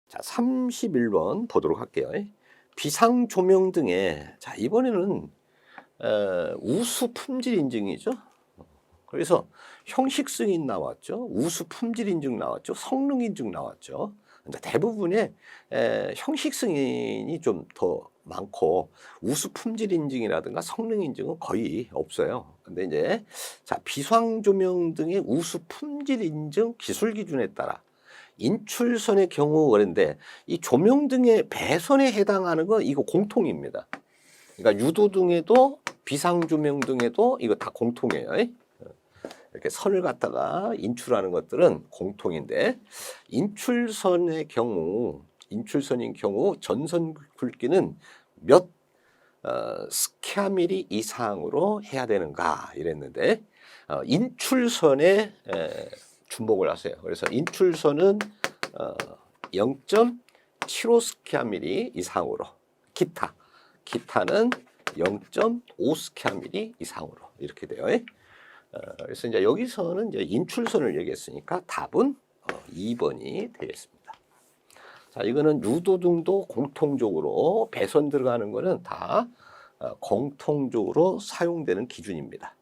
자, 31번 보도록 할게요. 비상 조명 등의, 자, 이번에는 우수 품질 인증이죠. 그래서 형식 승인 나왔죠. 우수 품질 인증 나왔죠. 성능 인증 나왔죠. 근데 대부분의 형식 승인이 좀 더 많고 우수 품질 인증이라든가 성능 인증은 거의 없어요. 근데 이제 자, 비상 조명 등의 우수 품질 인증 기술 기준에 따라 인출선의 경우 그런데 이 조명 등의 배선에 해당하는 건 이거 공통입니다. 그러니까 유도등에도 비상조명 등에도 이거 다 공통이에요. 이렇게 선을 갖다가 인출하는 것들은 공통인데 인출선의 경우 인출선인 경우 전선 굵기는 몇 스퀘어미리 이상으로 해야 되는가 이랬는데 인출선에 주목을 하세요. 그래서 인출선은 0.75 스퀘어미리 이상으로 기타는 0.5 스퀘어미리 이상으로 이렇게 돼요. 그래서 이제 여기서는 이제 인출선을 얘기했으니까 답은 2번이 되겠습니다. 자, 이거는 유도등도 공통적으로 배선 들어가는 거는 다 공통적으로 사용되는 기준입니다.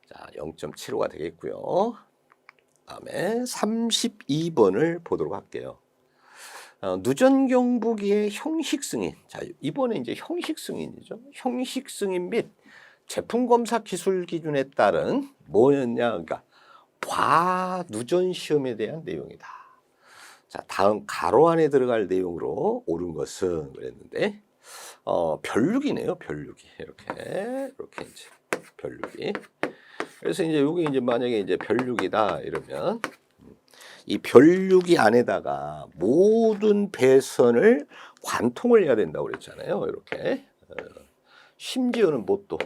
자, 0.75가 되겠고요. 다음에 32번을 보도록 할게요. 누전 경보기의 형식 승인. 자, 이번에 이제 형식 승인이죠. 형식 승인 및 제품 검사 기술 기준에 따른 뭐였냐? 그러니까 과누전 시험에 대한 내용이다. 자, 다음 가로 안에 들어갈 내용으로 옳은 것은 그랬는데 별육이네요. 별육이 이렇게 이제 별육이. 그래서 이제 여기 이제 만약에 이제 별육이다 이러면 이 별육이 안에다가 모든 배선을 관통을 해야 된다고 그랬잖아요. 이렇게 심지어는 뭐 또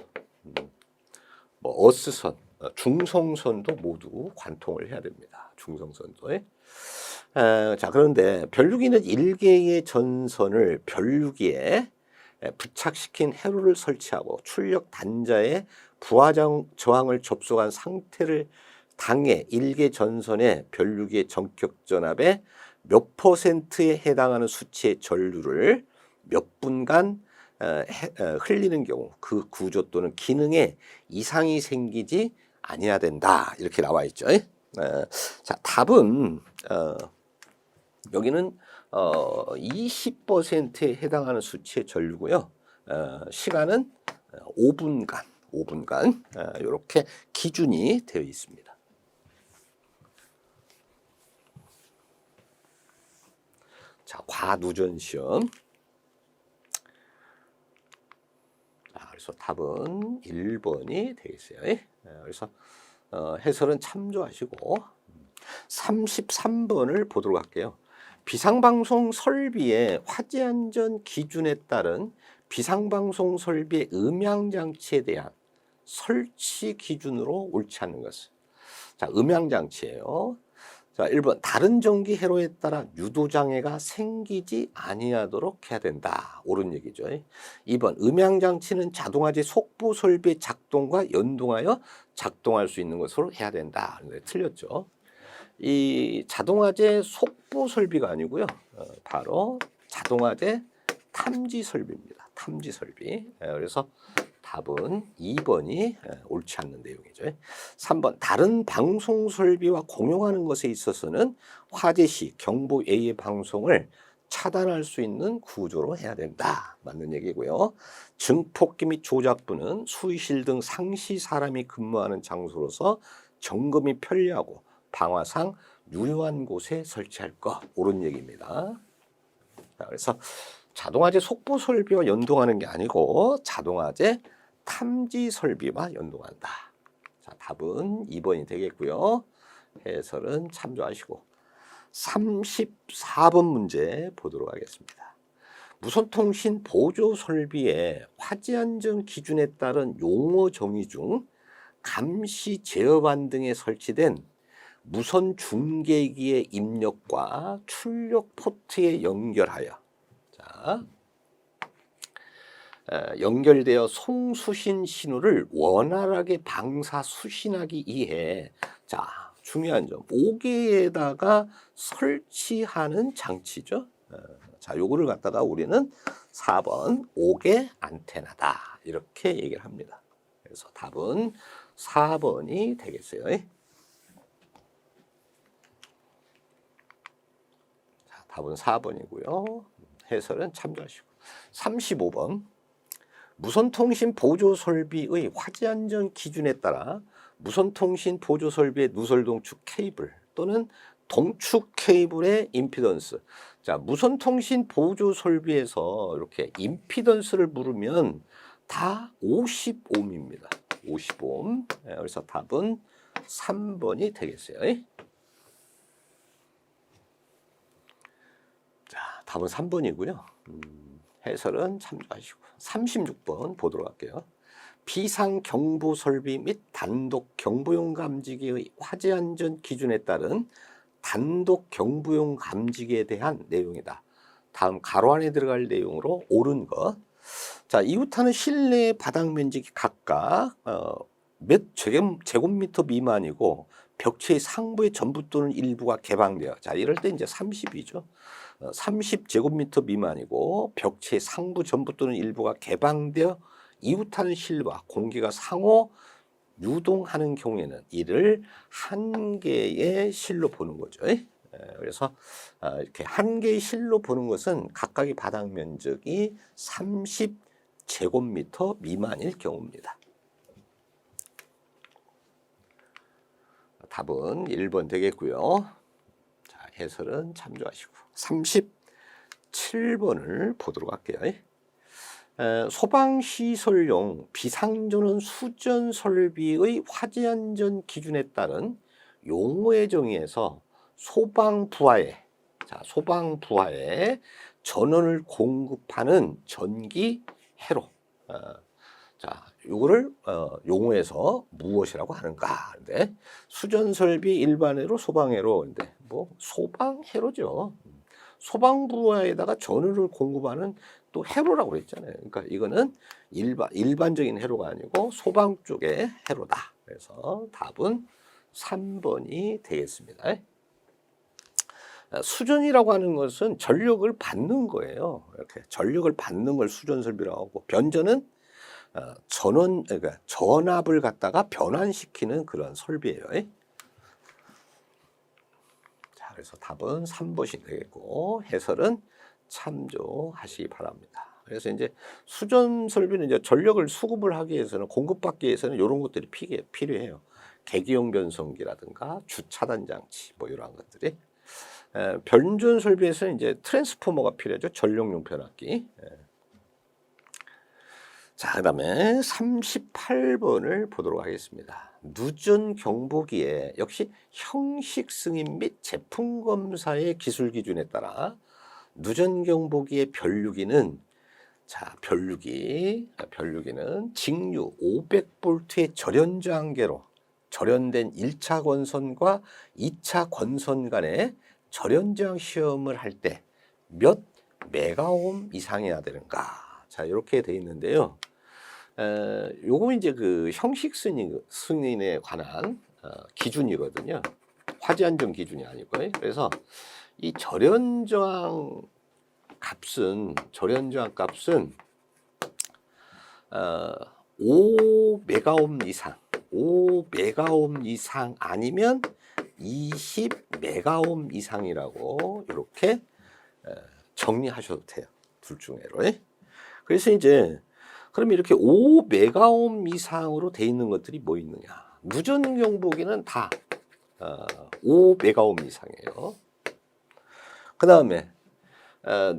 뭐 어스선, 중성선도 모두 관통을 해야 됩니다. 중성선도. 자, 그런데 별육이는 1개의 전선을 별육이에 부착시킨 회로를 설치하고 출력 단자에 부하 저항을 접속한 상태를 당해 1개 전선의 별육이의 전격 전압의 몇 %에 해당하는 수치의 전류를 몇 분간 흘리는 경우 그 구조 또는 기능에 이상이 생기지 아니해야 된다. 이렇게 나와 있죠. 자, 답은 여기는 20%에 해당하는 수치의 전류고요. 시간은 5분간 이렇게 기준이 되어 있습니다. 자, 과누전 시험. 자, 그래서 답은 1번이 되겠어요. 그래서 해설은 참조하시고 33번을 보도록 할게요. 비상방송 설비의 화재안전 기준에 따른 비상방송 설비의 음향장치에 대한 설치 기준으로 옳지 않는 것은. 자, 음향장치예요. 자, 1번 다른 전기 회로에 따라 유도장애가 생기지 아니하도록 해야 된다. 옳은 얘기죠. 2번 음향장치는 자동화재 속보 설비의 작동과 연동하여 작동할 수 있는 것으로 해야 된다. 네, 틀렸죠. 이 자동화재 속보 설비가 아니고요. 바로 자동화재 탐지 설비입니다. 탐지 설비. 그래서 답은 2번이 옳지 않는 내용이죠. 3번 다른 방송 설비와 공용하는 것에 있어서는 화재 시 경보 A의 방송을 차단할 수 있는 구조로 해야 된다. 맞는 얘기고요. 증폭기 및 조작부는 수의실 등 상시 사람이 근무하는 장소로서 점검이 편리하고 방화상 유효한 곳에 설치할 것. 옳은 얘기입니다. 자, 그래서 자동화재 속보 설비와 연동하는 게 아니고 자동화재 탐지 설비와 연동한다. 자, 답은 2번이 되겠고요. 해설은 참조하시고 34번 문제 보도록 하겠습니다. 무선통신 보조 설비의 화재 안전 기준에 따른 용어 정의 중 감시 제어반 등에 설치된 무선 중계기의 입력과 출력 포트에 연결하여 연결되어 송수신 신호를 원활하게 방사 수신하기 위해 자, 중요한 점. 5개에다가 설치하는 장치죠. 자, 요거를 갖다가 우리는 4번 5개 안테나다. 이렇게 얘기를 합니다. 그래서 답은 4번이 되겠어요. 자, 답은 4번이고요. 해설은 참조하시고. 35번. 무선통신 보조 설비의 화재 안전 기준에 따라 무선통신 보조 설비의 누설 동축 케이블 또는 동축 케이블의 임피던스. 자, 무선통신 보조 설비에서 이렇게 임피던스를 물으면 다 50옴입니다. 50옴. 그래서 답은 3번이 되겠어요. 자, 답은 3번이고요. 해설은 참조하시고. 36번 보도록 할게요. 비상경보 설비 및 단독 경보용 감지기의 화재 안전 기준에 따른 단독 경보용 감지기에 대한 내용이다. 다음 가로 안에 들어갈 내용으로 옳은 것. 자, 이웃하는 실내 바닥 면적이 각각 몇 제곱미터 미만이고 벽체의 상부의 전부 또는 일부가 개방되어. 자, 이럴 때 이제 30이죠. 30제곱미터 미만이고 벽체 상부 전부 또는 일부가 개방되어 이웃하는 실과 공기가 상호 유동하는 경우에는 이를 한 개의 실로 보는 거죠. 그래서 이렇게 한 개의 실로 보는 것은 각각의 바닥 면적이 30제곱미터 미만일 경우입니다. 답은 1번 되겠고요. 자, 해설은 참조하시고. 37번을 보도록 할게요. 소방시설용 비상전원 수전 설비의 화재 안전 기준에 따른 용어의 정의에서 소방부하에 전원을 공급하는 전기 회로. 자, 요거를 용어에서 무엇이라고 하는가? 근데 수전 설비 일반회로 소방회로. 근데 뭐 소방회로죠. 소방부하에다가 전원을 공급하는 또 회로라고 그랬잖아요. 그러니까 이거는 일반적인 회로가 아니고 소방 쪽의 회로다. 그래서 답은 3번이 되겠습니다. 수전이라고 하는 것은 전력을 받는 거예요. 이렇게 전력을 받는 걸 수전 설비라고 하고, 변전은 그러니까 전압을 갖다가 변환시키는 그런 설비예요. 자, 그래서 답은 3번이 되겠고 해설은 참조하시기 바랍니다. 그래서 이제 수전 설비는 이제 전력을 수급을 하기 위해서는, 공급받기 위해서는 이런 것들이 필요해요. 계기용 변성기라든가 주차단 장치 뭐 이런 것들이. 변전 설비에서는 이제 트랜스포머가 필요하죠. 전력용 변압기. 자, 그다음에 38번을 보도록 하겠습니다. 누전 경보기에 역시 형식 승인 및 제품 검사의 기술 기준에 따라 누전 경보기의 변류기는, 자, 변류기는 직류 500V의 절연 저항계로 절연된 1차 권선과 2차 권선 간의 절연 저항 시험을 할 때 몇 메가옴 이상이어야 되는가? 자, 이렇게 돼 있는데요. 요거 이제 그 형식 승인에 관한 기준이거든요. 화재 안전 기준이 아니고요. 그래서 이 절연 저항 값은 5메가옴 이상, 5메가옴 이상 아니면 20메가옴 이상이라고 이렇게 정리하셔도 돼요. 둘 중에로. 그래서 이제 그럼 이렇게 5메가옴 이상으로 돼 있는 것들이 뭐 있느냐? 누전 경보기는 다 5메가옴 이상이에요. 그 다음에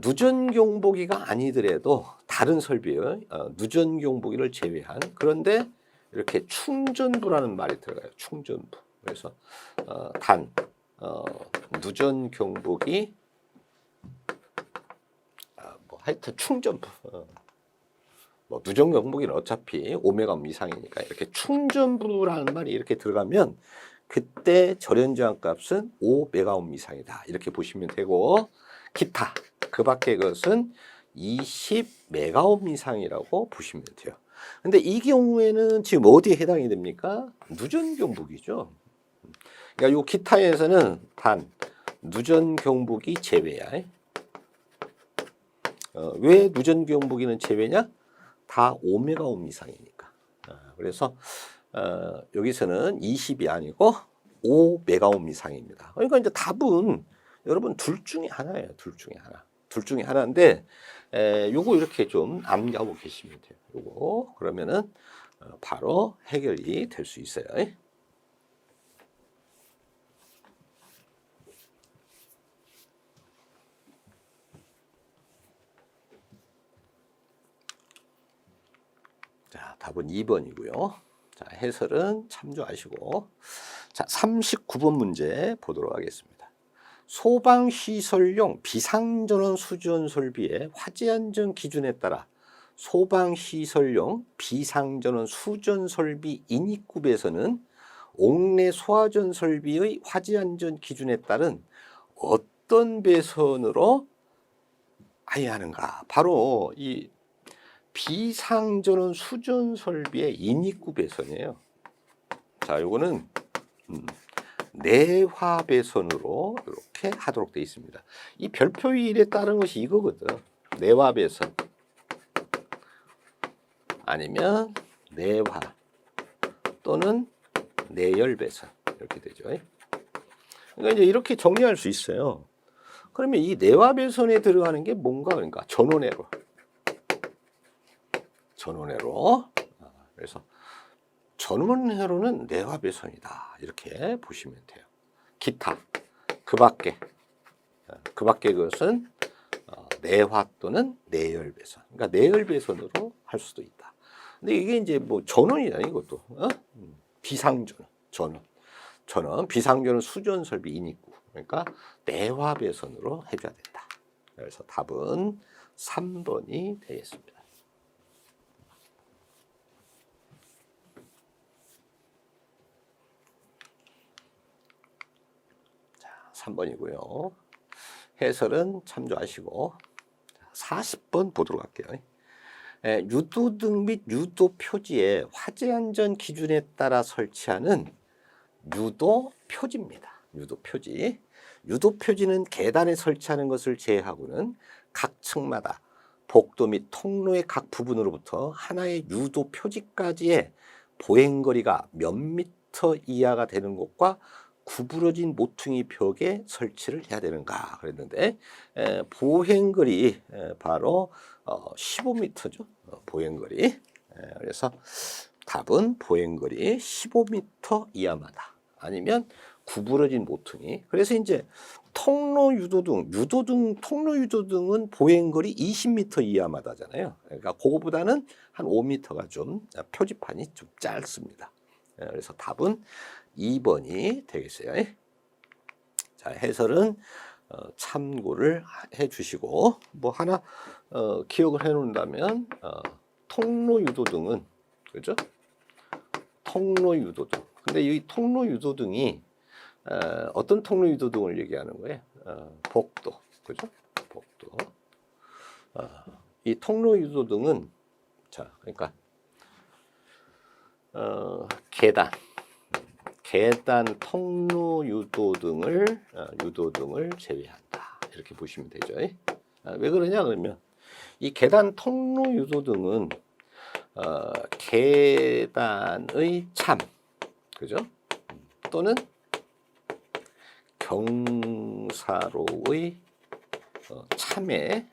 누전 경보기가 아니더라도 다른 설비예요. 누전 경보기를 제외한. 그런데 이렇게 충전부라는 말이 들어가요. 충전부. 그래서 누전 경보기 뭐 하여튼 충전부. 뭐 누전 경보기는 어차피 5메가옴 이상이니까 이렇게 충전부라는 말이 이렇게 들어가면 그때 절연 저항 값은 5메가옴 이상이다. 이렇게 보시면 되고, 기타 그 밖의 것은 20메가옴 이상이라고 보시면 돼요. 근데 이 경우에는 지금 어디에 해당이 됩니까? 누전 경보기죠. 그러니까 요 기타에서는 단 누전 경보기 제외야. 왜 누전 경보기는 제외냐? 다 5메가옴 이상이니까. 그래서 여기서는 20이 아니고 5메가옴 이상입니다. 그러니까 이제 답은 여러분 둘 중에 하나예요. 둘 중에 하나. 둘 중에 하나인데 요거 이렇게 좀 암기하고 계시면 돼요. 요거 그러면은 바로 해결이 될 수 있어요. 자, 답은 2번이고요. 자, 해설은 참조하시고. 자, 39번 문제 보도록 하겠습니다. 소방시설용 비상전원 수전 설비의 화재 안전 기준에 따라 소방시설용 비상전원 수전 설비 인입구에서는 옥내 소화전 설비의 화재 안전 기준에 따른 어떤 배선으로 하야하는가? 바로 이 비상전원 수전 설비의 인입구 배선이에요. 자, 요거는 내화 배선으로 이렇게 하도록 되어 있습니다. 이 별표 1에 따른 것이 이거거든. 내화 배선 아니면 내화 또는 내열 배선 이렇게 되죠. 그러니까 이제 이렇게 정리할 수 있어요. 그러면 이 내화 배선에 들어가는 게 뭔가 그러니까 전원회로. 그래서 전원회로는 내화 배선이다 이렇게 보시면 돼요. 기타 그 밖에 그것은 내화 또는 내열 배선. 그러니까 내열 배선으로 할 수도 있다. 근데 이게 이제 뭐 전원이다 이것도 전원 비상전원 수전 설비 인입구. 그러니까 내화 배선으로 해줘야 된다. 그래서 답은 3번이 되겠습니다. 자, 3번이고요. 해설은 참조하시고 40번 보도록 할게요. 유도등 및 유도 표지에 화재 안전 기준에 따라 설치하는 유도 표지입니다. 유도 표지. 유도 표지는 계단에 설치하는 것을 제외하고는 각 층마다 복도 및 통로의 각 부분으로부터 하나의 유도 표지까지의 보행거리가 몇 미터 이하가 되는 곳과 구부러진 모퉁이 벽에 설치를 해야 되는가 그랬는데 보행거리 바로 15m죠. 보행거리. 그래서 답은 보행거리 15m 이하마다 아니면 구부러진 모퉁이. 그래서 이제 통로 유도등은 보행거리 20m 이하마다잖아요. 그러니까 그거보다는 한 5m가 좀 표지판이 좀 짧습니다. 그래서 답은 2번이 되겠어요. 자, 해설은 참고를 해 주시고 뭐 하나 기억을 해 놓는다면 통로 유도등은 그죠? 통로 유도등. 근데 이 통로 유도등이 어떤 통로 유도등을 얘기하는 거예요? 복도. 그죠? 복도. 이 통로 유도등은 자, 그러니까 계단 통로 유도등을 제외한다. 이렇게 보시면 되죠. 왜 그러냐 그러면 이 계단 통로 유도등은 계단의 참, 그죠? 또는 경사로의 참에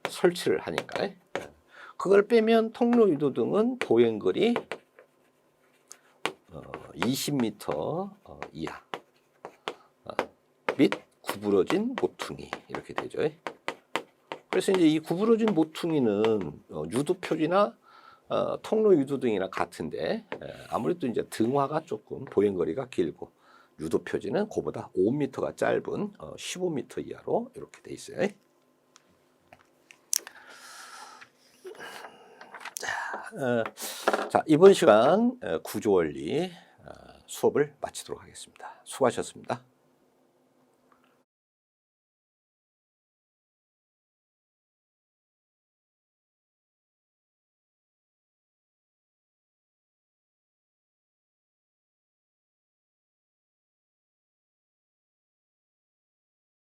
설치를 하니까 그걸 빼면 통로 유도등은 보행거리 20m 이하 및 구부러진 모퉁이 이렇게 되죠. 그래서 이제 이 구부러진 모퉁이는 유도 표지나 통로 유도등이나 같은데 아무래도 이제 등화가 조금 보행거리가 길고 유도 표지는 그보다 5m가 짧은 15m 이하로 이렇게 돼 있어요. 자, 이번 시간 구조원리 수업을 마치도록 하겠습니다. 수고하셨습니다.